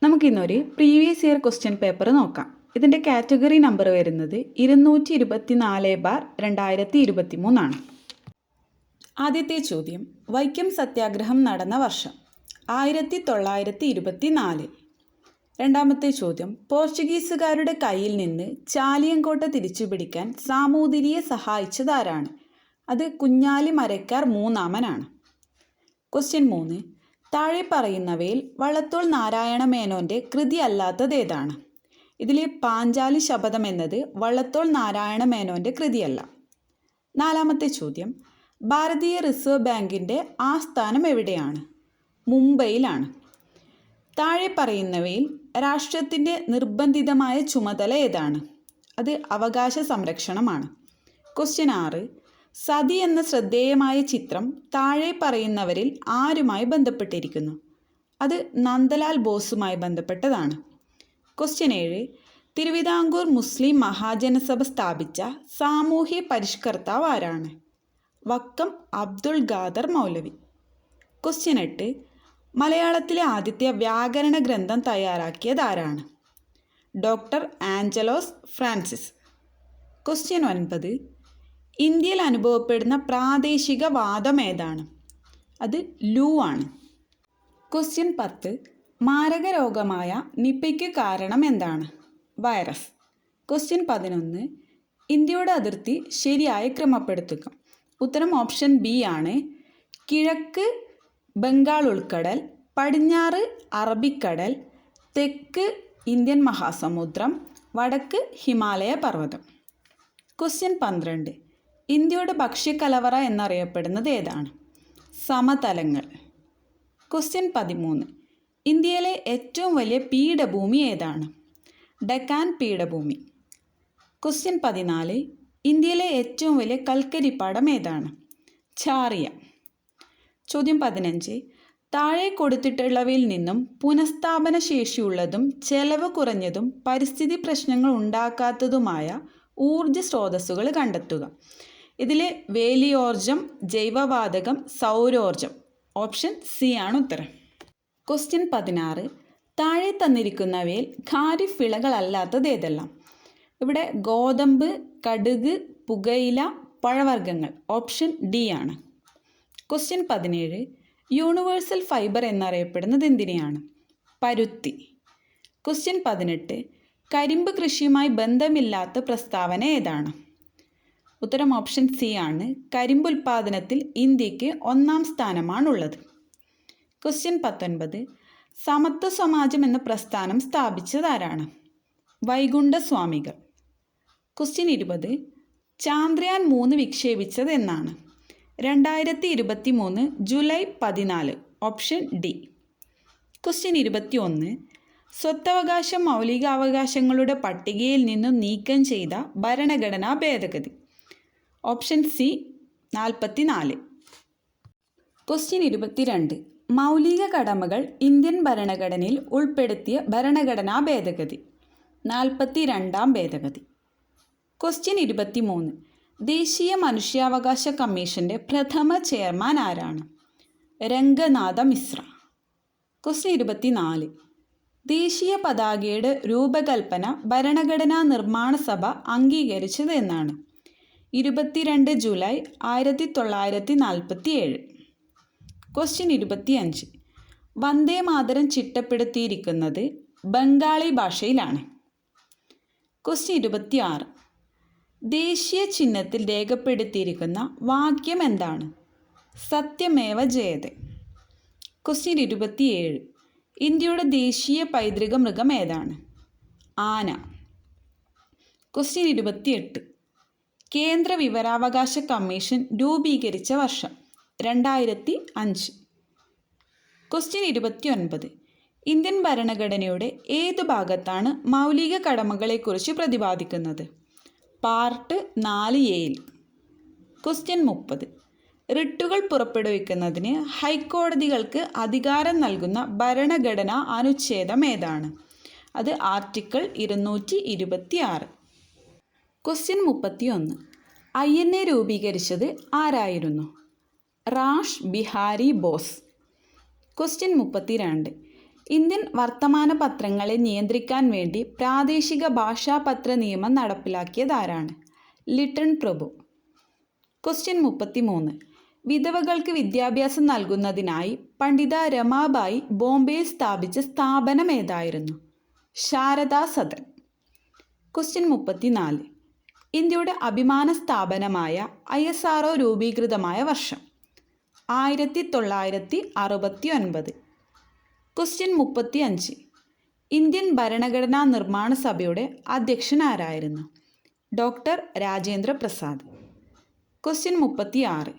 നമുക്കിന്നൊരു previous year question paper നോക്കാം. ഇതിൻ്റെ കാറ്റഗറി നമ്പർ വരുന്നത് 224/2023 ആദ്യത്തെ ചോദ്യം, വൈക്കം സത്യാഗ്രഹം നടന്ന വർഷം 1924. രണ്ടാമത്തെ ചോദ്യം, പോർച്ചുഗീസുകാരുടെ കയ്യിൽ നിന്ന് ചാലിയങ്കോട്ട തിരിച്ചുപിടിക്കാൻ സാമൂതിരിയെ സഹായിച്ചതാരാണ്? അത് കുഞ്ഞാലി മരക്കാർ മൂന്നാമനാണ്. ക്വസ്റ്റ്യൻ 3, താഴെ പറയുന്നവയിൽ വള്ളത്തോൾ നാരായണ മേനോൻ്റെ കൃതി അല്ലാത്തതേതാണ്? ഇതിൽ പാഞ്ചാലി ശപഥം എന്നത് വള്ളത്തോൾ നാരായണ മേനോൻ്റെ കൃതിയല്ല. നാലാമത്തെ ചോദ്യം, ഭാരതീയ റിസർവ് ബാങ്കിൻ്റെ ആസ്ഥാനം എവിടെയാണ്? മുംബൈയിലാണ്. താഴെ പറയുന്നവയിൽ രാഷ്ട്രത്തിൻ്റെ നിർബന്ധിതമായ ചുമതല ഏതാണ്? അത് അവകാശ സംരക്ഷണമാണ്. ക്വസ്റ്റ്യൻ 6, സതി എന്ന ശ്രദ്ധേയമായ ചിത്രം താഴെ പറയുന്നവരിൽ ആരുമായി ബന്ധപ്പെട്ടിരിക്കുന്നു? അത് നന്ദലാൽ ബോസുമായി ബന്ധപ്പെട്ടതാണ്. ക്വസ്റ്റ്യൻ 7, തിരുവിതാംകൂർ മുസ്ലിം മഹാജനസഭ സ്ഥാപിച്ച സാമൂഹ്യ പരിഷ്കർത്താവ് ആരാണ്? വക്കം അബ്ദുൾ ഖാദർ മൗലവി. ക്വസ്റ്റ്യൻ 8, മലയാളത്തിലെ ആദ്യത്തെ വ്യാകരണ ഗ്രന്ഥം തയ്യാറാക്കിയത് ആരാണ്? Doctor Angelos Francis. ക്വസ്റ്റ്യൻ 9, ഇന്ത്യയിൽ അനുഭവപ്പെടുന്ന പ്രാദേശിക വാദം ഏതാണ്? അത് ലൂ ആണ്. ക്വസ്റ്റ്യൻ 10, മാരക രോഗമായ നിപ്പയ്ക്ക് കാരണം എന്താണ്? വൈറസ്. ക്വസ്റ്റ്യൻ 11, ഇന്ത്യയുടെ അതിർത്തി ശരിയായി ക്രമപ്പെടുത്തുക. ഉത്തരം ഓപ്ഷൻ ബി ആണ്. കിഴക്ക് ബംഗാൾ ഉൾക്കടൽ, പടിഞ്ഞാറ് അറബിക്കടൽ, തെക്ക് ഇന്ത്യൻ മഹാസമുദ്രം, വടക്ക് ഹിമാലയ പർവ്വതം. ക്വസ്റ്റ്യൻ 12, ഇന്ത്യയുടെ ഭക്ഷ്യക്കലവറ എന്നറിയപ്പെടുന്നത് ഏതാണ്? സമതലങ്ങൾ. ക്വസ്റ്റ്യൻ 13, ഇന്ത്യയിലെ ഏറ്റവും വലിയ പീഠഭൂമി ഏതാണ്? ഡെക്കാൻ പീഠഭൂമി. ക്വസ്റ്റ്യൻ 14, ഇന്ത്യയിലെ ഏറ്റവും വലിയ കൽക്കരിപ്പാടം ഏതാണ്? ഛാറിയ. ചോദ്യം 15, താഴെ കൊടുത്തിട്ടുള്ളവയിൽ നിന്നും പുനഃസ്ഥാപന ശേഷിയുള്ളതും ചെലവ് കുറഞ്ഞതും പരിസ്ഥിതി പ്രശ്നങ്ങൾ ഉണ്ടാക്കാത്തതുമായ ഊർജ സ്രോതസ്സുകൾ കണ്ടെത്തുക. ഇതിൽ വേലിയോർജം, ജൈവവാതകം, സൗരോർജം. ഓപ്ഷൻ സി ആണ് ഉത്തരം. ക്വസ്റ്റ്യൻ 16, താഴെ തന്നിരിക്കുന്നവയിൽ ഖാരിഫ് വിളകളല്ലാത്തത് ഏതെല്ലാം? ഇവിടെ ഗോതമ്പ്, കടുക്, പുകയില, പഴവർഗ്ഗങ്ങൾ. ഓപ്ഷൻ ഡി ആണ്. ക്വസ്റ്റ്യൻ 17, യൂണിവേഴ്സൽ ഫൈബർ എന്നറിയപ്പെടുന്നത് എന്തിനെയാണ്? പരുത്തി. ക്വസ്റ്റ്യൻ 18, കരിമ്പ് കൃഷിയുമായി ബന്ധമില്ലാത്ത പ്രസ്താവന ഏതാണ്? ഉത്തരം ഓപ്ഷൻ സി ആണ്. കരിമ്പ് ഉൽപ്പാദനത്തിൽ ഇന്ത്യക്ക് 1-ാം സ്ഥാനമാണുള്ളത്. ക്വസ്റ്റ്യൻ 19, സമത്വ സമാജം എന്ന പ്രസ്ഥാനം സ്ഥാപിച്ചതാരാണ്? വൈകുണ്ഠസ്വാമികൾ. ക്വസ്റ്റ്യൻ 20, ചാന്ദ്രയാൻ 3 വിക്ഷേപിച്ചത് എന്നാണ്? 2023 ജൂലൈ 14. Option D. ക്വസ്റ്റ്യൻ 21, സ്വത്തവകാശം മൗലികാവകാശങ്ങളുടെ പട്ടികയിൽ നിന്നും നീക്കം ചെയ്ത ഭരണഘടനാ ഭേദഗതി. Option C 44. ക്വസ്റ്റ്യൻ 22, മൗലിക കടമകൾ ഇന്ത്യൻ ഭരണഘടനയിൽ ഉൾപ്പെടുത്തിയ ഭരണഘടനാ ഭേദഗതി. 42-ാം ഭേദഗതി. ക്വസ്റ്റ്യൻ 23, ദേശീയ മനുഷ്യാവകാശ കമ്മീഷൻ്റെ പ്രഥമ ചെയർമാൻ ആരാണ്? രംഗനാഥ മിശ്ര. ക്വസ്റ്റ്യൻ 24, ദേശീയ പതാകയുടെ രൂപകൽപ്പന ഭരണഘടനാ നിർമ്മാണ സഭ അംഗീകരിച്ചത് എന്നാണ്? 22 ജൂലൈ 1947. ക്വസ്റ്റ്യൻ 25, വന്ദേ മാതരം ചിട്ടപ്പെടുത്തിയിരിക്കുന്നത് ബംഗാളി ഭാഷയിലാണ്. ക്വസ്റ്റ്യൻ 26, ദേശീയ ചിഹ്നത്തിൽ രേഖപ്പെടുത്തിയിരിക്കുന്ന വാക്യം എന്താണ്? സത്യമേവ ജയതേ. ക്വസ്റ്റ്യൻ 27, ഇന്ത്യയുടെ ദേശീയ പൈതൃക മൃഗം ഏതാണ്? ആന. ക്വസ്റ്റ്യൻ 28, കേന്ദ്ര വിവരാവകാശ കമ്മീഷൻ രൂപീകരിച്ച വർഷം? 2005. ക്വസ്റ്റ്യൻ 29, ഇന്ത്യൻ ഭരണഘടനയുടെ ഏതു ഭാഗത്താണ് മൗലിക കടമകളെക്കുറിച്ച് പ്രതിപാദിക്കുന്നത്? Part 4A. ക്വസ്റ്റ്യൻ 30, റിട്ടുകൾ പുറപ്പെടുവിക്കുന്നതിന് ഹൈക്കോടതികൾക്ക് അധികാരം നൽകുന്ന ഭരണഘടനാ അനുച്ഛേദം ഏതാണ്? അത് ആർട്ടിക്കിൾ 226. ക്വസ്റ്റ്യൻ 31, INA രൂപീകരിച്ചത് ആരായിരുന്നു? Rash Bihari boss. Question 32, Indian വർത്തമാന പത്രങ്ങളെ നിയന്ത്രിക്കാൻ വേണ്ടി പ്രാദേശിക ഭാഷാപത്ര നിയമം നടപ്പിലാക്കിയതാരാണ്? ലിട്ടൺ പ്രഭു. ക്വസ്റ്റ്യൻ 33. വിധവകൾക്ക് വിദ്യാഭ്യാസം നൽകുന്നതിനായി പണ്ഡിത രമാബായി ബോംബെയിൽ സ്ഥാപിച്ച സ്ഥാപനം ഏതായിരുന്നു? ശാരദാ സദൻ. ക്വസ്റ്റ്യൻ 34. ഇന്ത്യയുടെ അഭിമാന സ്ഥാപനമായ ISRO രൂപീകൃതമായ വർഷം? 1969. ക്വസ്റ്റ്യൻ 35. ഇന്ത്യൻ ഭരണഘടനാ നിർമ്മാണ സഭയുടെ അധ്യക്ഷൻ ആരായിരുന്നു? ഡോക്ടർ രാജേന്ദ്ര പ്രസാദ്. ക്വസ്റ്റ്യൻ 36.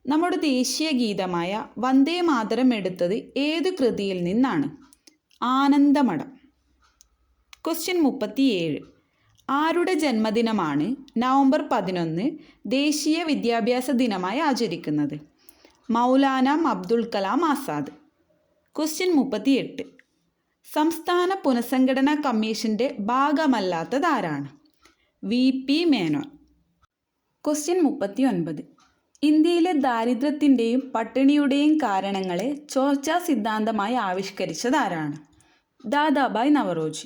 നമ്മുടെ ദേശീയ ഗീതമായ വന്ദേ മാതരം എടുത്തത് ഏതു കൃതിയിൽ നിന്നാണ്? ആനന്ദമഠം. ക്വസ്റ്റ്യൻ 37. ആരുടെ ജന്മദിനമാണ് നവംബർ 11 ദേശീയ വിദ്യാഭ്യാസ ദിനമായി ആചരിക്കുന്നത്? മൗലാന അബ്ദുൽ കലാം ആസാദ്. ക്വസ്റ്റ്യൻ 38. സംസ്ഥാന പുനഃസംഘടനാ കമ്മീഷൻ്റെ ഭാഗമല്ലാത്തതാരാണ്? VP മേനോൻ. ക്വസ്റ്റ്യൻ 39. ഇന്ത്യയിലെ ദാരിദ്ര്യത്തിൻ്റെയും പട്ടിണിയുടെയും കാരണങ്ങളെ ചോർച്ചാ സിദ്ധാന്തമായി ആവിഷ്കരിച്ചതാരാണ്? ദാദാഭായ് നവറോജി.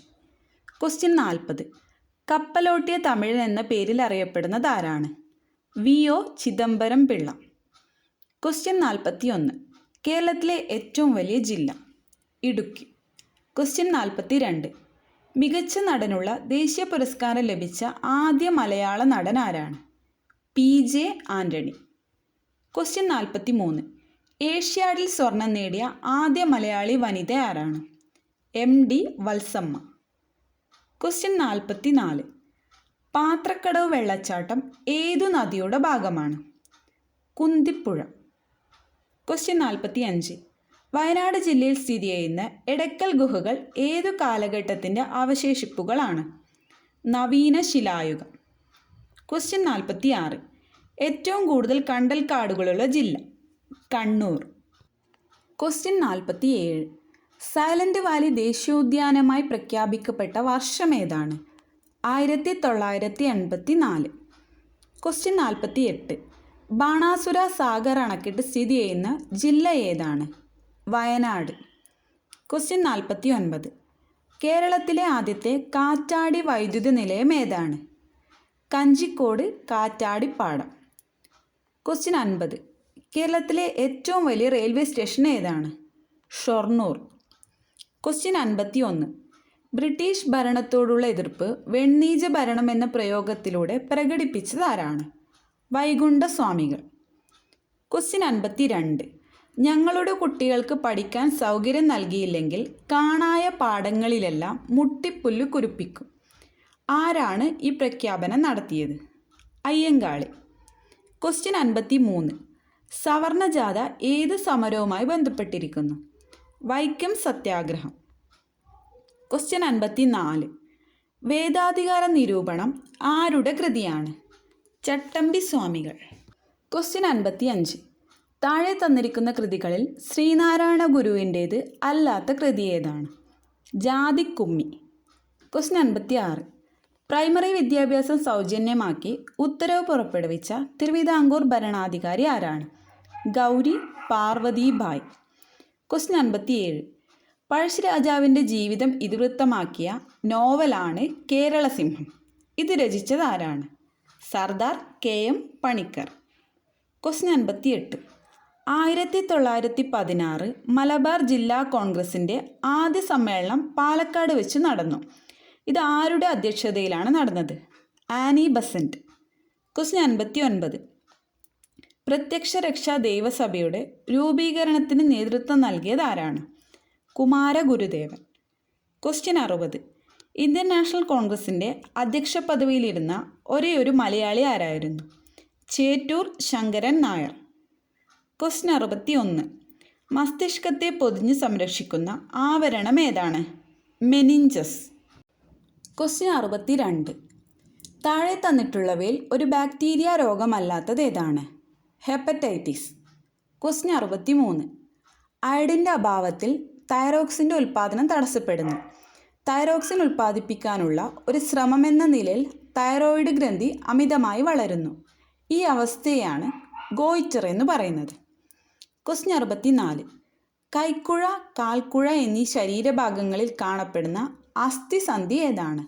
ക്വസ്റ്റ്യൻ 40. കപ്പലോട്ടിയ തമിഴൻ എന്ന പേരിൽ അറിയപ്പെടുന്നതാരാണ്? VO ചിദംബരം പിള്ള. ക്വസ്റ്റ്യൻ 41. കേരളത്തിലെ ഏറ്റവും വലിയ ജില്ല? ഇടുക്കി. ക്വസ്റ്റ്യൻ 42. മികച്ച നടനുള്ള ദേശീയ പുരസ്കാരം ലഭിച്ച ആദ്യ മലയാള നടൻ ആരാണ്? PJ ആൻ്റണി. ക്വസ്റ്റ്യൻ 43. ഏഷ്യാഡിൽ സ്വർണം നേടിയ ആദ്യ മലയാളി വനിത ആരാണ്? MD വത്സമ്മ. ക്വസ്റ്റ്യൻ 44. പാത്രക്കടവ് വെള്ളച്ചാട്ടം ഏതു നദിയുടെ ഭാഗമാണ്? കുന്തിപ്പുഴ. ക്വസ്റ്റ്യൻ 45. വയനാട് ജില്ലയിൽ സ്ഥിതി ചെയ്യുന്ന എടക്കൽ ഗുഹകൾ ഏതു കാലഘട്ടത്തിൻ്റെ അവശേഷിപ്പുകളാണ്? നവീന ശിലായുഗം. ക്വസ്റ്റ്യൻ 46. ഏറ്റവും കൂടുതൽ കണ്ടൽക്കാടുകളുള്ള ജില്ല? കണ്ണൂർ. ക്വസ്റ്റ്യൻ 47. സൈലന്റ് വാലി ദേശീയോദ്യാനമായി പ്രഖ്യാപിക്കപ്പെട്ട വർഷം ഏതാണ്? 1984. ക്വസ്റ്റ്യൻ 48. ബാണാസുര സാഗർ അണക്കെട്ട് സ്ഥിതി ചെയ്യുന്ന ജില്ല ഏതാണ്? വയനാട്. ക്വസ്റ്റ്യൻ 49. കേരളത്തിലെ ആദ്യത്തെ കാറ്റാടി വൈദ്യുത നിലയം ഏതാണ്? കഞ്ചിക്കോട് കാറ്റാടിപ്പാടം. ക്വസ്റ്റ്യൻ 50. കേരളത്തിലെ ഏറ്റവും വലിയ റെയിൽവേ സ്റ്റേഷൻ ഏതാണ്? ഷൊർണൂർ. ക്വസ്റ്റ്യൻ 51. ബ്രിട്ടീഷ് ഭരണത്തോടുള്ള എതിർപ്പ് വെണ്ണീജ ഭരണം എന്ന പ്രയോഗത്തിലൂടെ പ്രകടിപ്പിച്ചതാരാണ്? വൈകുണ്ഠസ്വാമികൾ. ക്വസ്റ്റ്യൻ 52. ഞങ്ങളുടെ കുട്ടികൾക്ക് പഠിക്കാൻ സൗകര്യം നൽകിയില്ലെങ്കിൽ കാണായ പാടങ്ങളിലെല്ലാം മുട്ടിപ്പുല്ല് കുരുപ്പിക്കും. ആരാണ് ഈ പ്രഖ്യാപനം നടത്തിയത്? അയ്യങ്കാളി. ക്വസ്റ്റ്യൻ 53. സവർണജാഥ ഏത് സമരവുമായി ബന്ധപ്പെട്ടിരിക്കുന്നു? വൈക്കം സത്യാഗ്രഹം. ക്വസ്റ്റ്യൻ 54. വേദാധികാര നിരൂപണം ആരുടെ കൃതിയാണ്? ചട്ടമ്പി സ്വാമികൾ. ക്വസ്റ്റ്യൻ 55. താഴെ തന്നിരിക്കുന്ന കൃതികളിൽ ശ്രീനാരായണ ഗുരുവിൻ്റേത് അല്ലാത്ത കൃതി ഏതാണ്? ജാതിക്കുമ്മി. ക്വസ്റ്റ്യൻ 56. പ്രൈമറി വിദ്യാഭ്യാസം സൗജന്യമാക്കി ഉത്തരവ് പുറപ്പെടുവിച്ച തിരുവിതാംകൂർ ഭരണാധികാരി ആരാണ്? ഗൗരി പാർവതിബായ്. ക്വസ്റ്റ്യൻ 57. പഴശ്ശിരാജാവിൻ്റെ ജീവിതം ഇതിവൃത്തമാക്കിയ നോവലാണ് കേരളസിംഹം. ഇത് രചിച്ചതാരാണ്? സർദാർ KM പണിക്കർ. ക്വസ്റ്റ്യൻ 58. 1916 മലബാർ ജില്ലാ കോൺഗ്രസിൻ്റെ ആദ്യ സമ്മേളനം പാലക്കാട് വെച്ച് നടന്നു. ഇത് ആരുടെ അധ്യക്ഷതയിലാണ് നടന്നത്? Annie Besant. ക്വസ്റ്റ്യൻ 59. പ്രത്യക്ഷ രക്ഷാ ദൈവസഭയുടെ രൂപീകരണത്തിന് നേതൃത്വം നൽകിയത് ആരാണ്? കുമാര ഗുരുദേവൻ. ക്വസ്റ്റ്യൻ 60. ഇന്ത്യൻ നാഷണൽ കോൺഗ്രസിൻ്റെ അധ്യക്ഷ പദവിയിലിരുന്ന ഒരേയൊരു മലയാളി ആരായിരുന്നു? ചേറ്റൂർ ശങ്കരൻ നായർ. ക്വസ്റ്റ്യൻ 61. മസ്തിഷ്കത്തെ പൊതിഞ്ഞ് സംരക്ഷിക്കുന്ന ആവരണം ഏതാണ്? മെനിഞ്ചസ്. ക്വസ്റ്റ്യൻ 62. താഴെ തന്നിട്ടുള്ളവയിൽ ഒരു ബാക്ടീരിയ രോഗമല്ലാത്തത് ഏതാണ്? ഹെപ്പറ്റൈറ്റിസ്. ക്വസ്റ്റ്യൻ 63. അയഡിൻ്റെ അഭാവത്തിൽ തൈറോക്സിൻ്റെ ഉൽപ്പാദനം തടസ്സപ്പെടുന്നു. തൈറോക്സിൻ ഉൽപ്പാദിപ്പിക്കാനുള്ള ഒരു ശ്രമമെന്ന നിലയിൽ തൈറോയിഡ് ഗ്രന്ഥി അമിതമായി വളരുന്നു. ഈ അവസ്ഥയാണ് ഗോയിറ്റർ എന്ന് പറയുന്നത്. ക്വസ്റ്റ്യൻ 64. കൈക്കുഴ, കാൽക്കുഴ എന്നീ ശരീരഭാഗങ്ങളിൽ കാണപ്പെടുന്ന അസ്ഥിസന്ധി ഏതാണ്?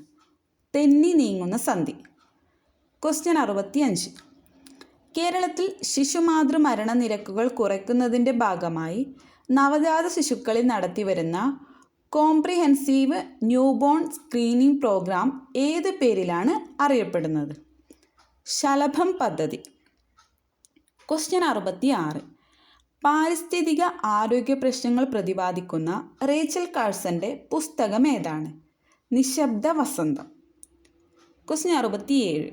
തെന്നി നീങ്ങുന്ന സന്ധി. ക്വസ്റ്റ്യൻ 65. കേരളത്തിൽ ശിശുമാതൃ മരണനിരക്കുകൾ കുറയ്ക്കുന്നതിൻ്റെ ഭാഗമായി നവജാത ശിശുക്കളിൽ നടത്തിവരുന്ന കോംപ്രിഹെൻസീവ് ന്യൂബോൺ സ്ക്രീനിംഗ് പ്രോഗ്രാം ഏത് പേരിലാണ് അറിയപ്പെടുന്നത്? ശലഭം പദ്ധതി. ക്വസ്റ്റ്യൻ 66. പാരിസ്ഥിതിക ആരോഗ്യ പ്രശ്നങ്ങൾ പ്രതിപാദിക്കുന്ന റേച്ചൽ കാഴ്സന്റെ പുസ്തകം ഏതാണ്? നിശബ്ദ വസന്തം. ക്വസ്റ്റ്യൻ 67.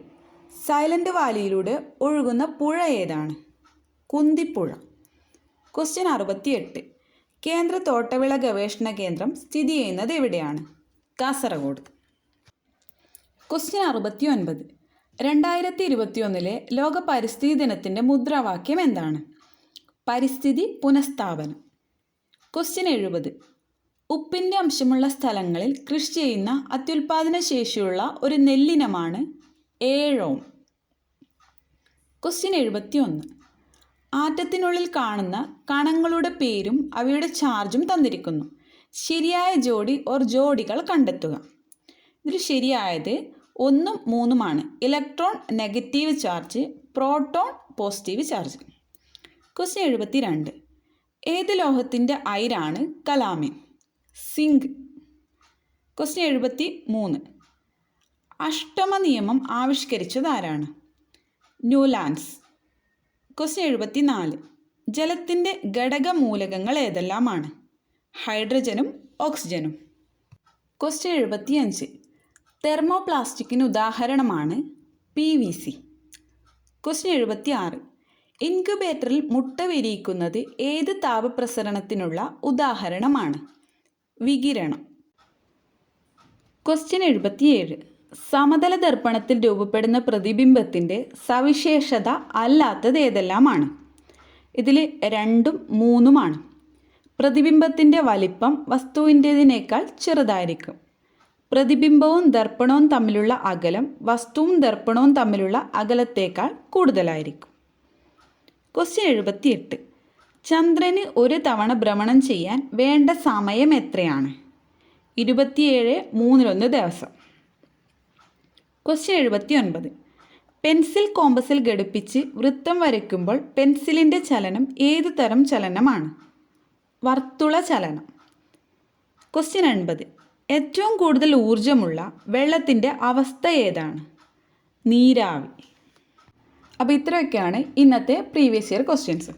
സൈലന്റ് വാലിയിലൂടെ ഒഴുകുന്ന പുഴ ഏതാണ്? കുന്തിപ്പുഴ. ക്വസ്റ്റ്യൻ 68. കേന്ദ്ര തോട്ടവിള ഗവേഷണ കേന്ദ്രം സ്ഥിതി ചെയ്യുന്നത് എവിടെയാണ്? കാസർഗോഡ്. ക്വസ്റ്റ്യൻ 69. 2021 ലോക പരിസ്ഥിതി ദിനത്തിൻ്റെ മുദ്രാവാക്യം എന്താണ്? പരിസ്ഥിതി പുനഃസ്ഥാപനം. ക്വസ്റ്റ്യൻ 70. ഉപ്പിൻ്റെ അംശമുള്ള സ്ഥലങ്ങളിൽ കൃഷി ചെയ്യുന്ന അത്യുൽപാദന ശേഷിയുള്ള ഒരു നെല്ലിനമാണ് ഏഴോം. ക്വസ്റ്റ്യൻ 71. ആറ്റത്തിനുള്ളിൽ കാണുന്ന കണങ്ങളുടെ പേരും അവയുടെ ചാർജും തന്നിരിക്കുന്നു. ശരിയായ ജോഡി ജോഡികൾ കണ്ടെത്തുക. ഇതിൽ ശരിയായത് 1 3 electron negative charge, proton positive charge. Question 72. ഏത് ലോഹത്തിൻ്റെ അയിരാണ് കലാമിൻ? സിങ്ക്. ക്വസ്റ്റ്യൻ 73. അഷ്ടമ നിയമം ആവിഷ്കരിച്ചത് ആരാണ്? ന്യൂലാൻഡ്സ്. ക്വസ്റ്റ്യൻ 74. ജലത്തിൻ്റെ ഘടകമൂലകങ്ങൾ ഏതെല്ലാമാണ്? ഹൈഡ്രജനും ഓക്സിജനും. ക്വസ്റ്റ്യൻ 75. തെർമോപ്ലാസ്റ്റിക്കിന് ഉദാഹരണമാണ് PVC. ക്വസ്റ്റ്യൻ 76. ഇൻക്യുബേറ്ററിൽ മുട്ട വിരിയിക്കുന്നത് ഏത് താപപ്രസരണത്തിനുള്ള ഉദാഹരണമാണ്? വികിരണം. ക്വസ്റ്റ്യൻ 77. സമതല ദർപ്പണത്തിൽ രൂപപ്പെടുന്ന പ്രതിബിംബത്തിൻ്റെ സവിശേഷത അല്ലാത്തത് ഏതെല്ലാമാണ്? ഇതിൽ 2ഉം 3ഉമാണ്. പ്രതിബിംബത്തിൻ്റെ വലിപ്പം വസ്തുവിൻ്റേതിനേക്കാൾ ചെറുതായിരിക്കും. പ്രതിബിംബവും ദർപ്പണവും തമ്മിലുള്ള അകലം വസ്തുവും ദർപ്പണവും തമ്മിലുള്ള അകലത്തേക്കാൾ കൂടുതലായിരിക്കും. ക്വസ്റ്റ്യൻ 78. ചന്ദ്രന് ഒരു തവണ ഭ്രമണം ചെയ്യാൻ വേണ്ട സമയം എത്രയാണ്? 27 ദിവസം. ക്വസ്റ്റ്യൻ 79. പെൻസിൽ കോമ്പസിൽ ഘടിപ്പിച്ച് വൃത്തം വരയ്ക്കുമ്പോൾ പെൻസിലിൻ്റെ ചലനം ഏതു തരം ചലനമാണ്? വർത്തുള ചലനം. ക്വസ്റ്റ്യൻ 80. ഏറ്റവും കൂടുതൽ ഊർജമുള്ള വെള്ളത്തിൻ്റെ അവസ്ഥ ഏതാണ്? നീരാവി. അപ്പോൾ ഇത്രയൊക്കെയാണ് ഇന്നത്തെ പ്രീവിയസ് ഇയർ ക്വസ്റ്റ്യൻസ്.